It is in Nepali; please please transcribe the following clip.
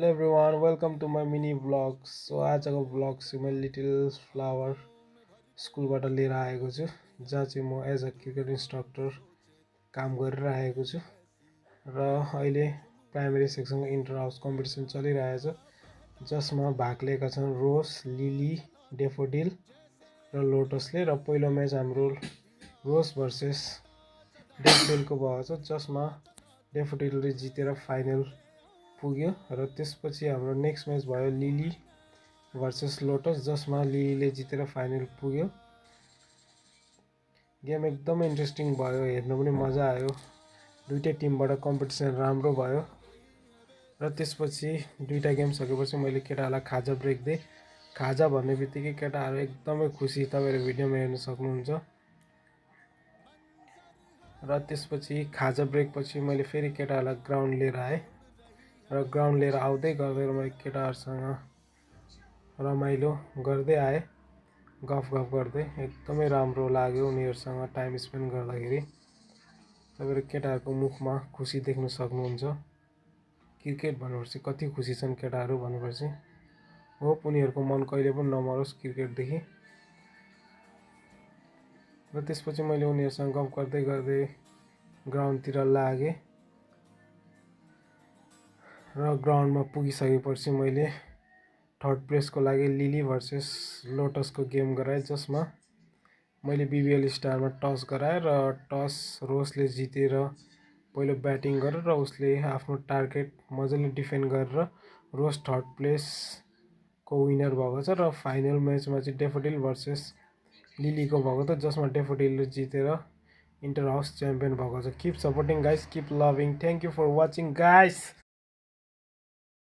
Hello everyone, welcome to my mini vlog. So आजको भ्लग चाहिँ मैले लिटिल फ्लावर स्कुलबाट लिएर आएको छु, जहाँ चाहिँ म एज अ क्रिकेट इन्स्ट्रक्टर काम गरिरहेको छु र अहिले प्राइमेरी सेक्सनको इन्टर हाउस कम्पिटिसन चलिरहेको छ, जसमा भाग लिएका छन् रोज, लिली, डेफोडिल र लोटसले। र पहिलो म्याच हाम्रो रोज भर्सेस डेफोडिलको भएको छ, जसमा डेफोडिलले जितेर फाइनल पुग्यो। र त्यसपछि हाम्रो नेक्स्ट म्याच भयो लिली भर्सेस लोटस, जसमा लिलीले जितेर फाइनल पुग्यो। गेम एकदमै इन्ट्रेस्टिङ भयो, हेर्न पनि मजा आयो। दुईटै टिमबाट कम्पिटिसन राम्रो भयो। र त्यसपछि दुईटा गेम सकेपछि मैले केटाहरूलाई खाजा ब्रेक दिएँ। खाजा भन्ने बित्तिकै केटाहरू एकदमै खुसी, तपाईँहरू भिडियोमा हेर्न सक्नुहुन्छ। र त्यसपछि खाजा ब्रेकपछि मैले फेरि केटाहरूलाई ग्राउन्ड लिएर आएँ र ग्राउन्ड लिएर आउँदै गर्दै मैले केटाहरूसँग रमाइलो गर्दै आएँ, गफ गर्दै। एकदमै राम्रो लाग्यो उनीहरूसँग टाइम स्पेन्ड गर्दाखेरि। तपाईँहरू केटाहरूको मुखमा खुसी देख्न सक्नुहुन्छ। क्रिकेट भनेपछि कति खुसी छन् केटाहरू भनेपछि। होप उनीहरूको मन कहिले पनि नमरोस् क्रिकेटदेखि। र त्यसपछि मैले उनीहरूसँग गफ गर्दै ग्राउन्डतिर लागेँ र ग्राउन्डमा पुगिसकेपछि मैले थर्ड प्लेसको लागि लिली भर्सेस लोटसको गेम गराएँ, जसमा मैले बिबिएल स्टारमा टस गराएँ र टस रोजले जितेर पहिलो ब्याटिङ गरेर र उसले आफ्नो टार्गेट मजाले डिफेन्ड गरेर रोज थर्ड प्लेसको विनर भएको छ। र फाइनल म्याचमा चाहिँ डेफोडिल भर्सेस लिलीको भएको छ, जसमा डेफोडिलले जितेर इन्टर हाउस च्याम्पियन भएको छ। Keep supporting guys, keep loving, thank you for watching guys.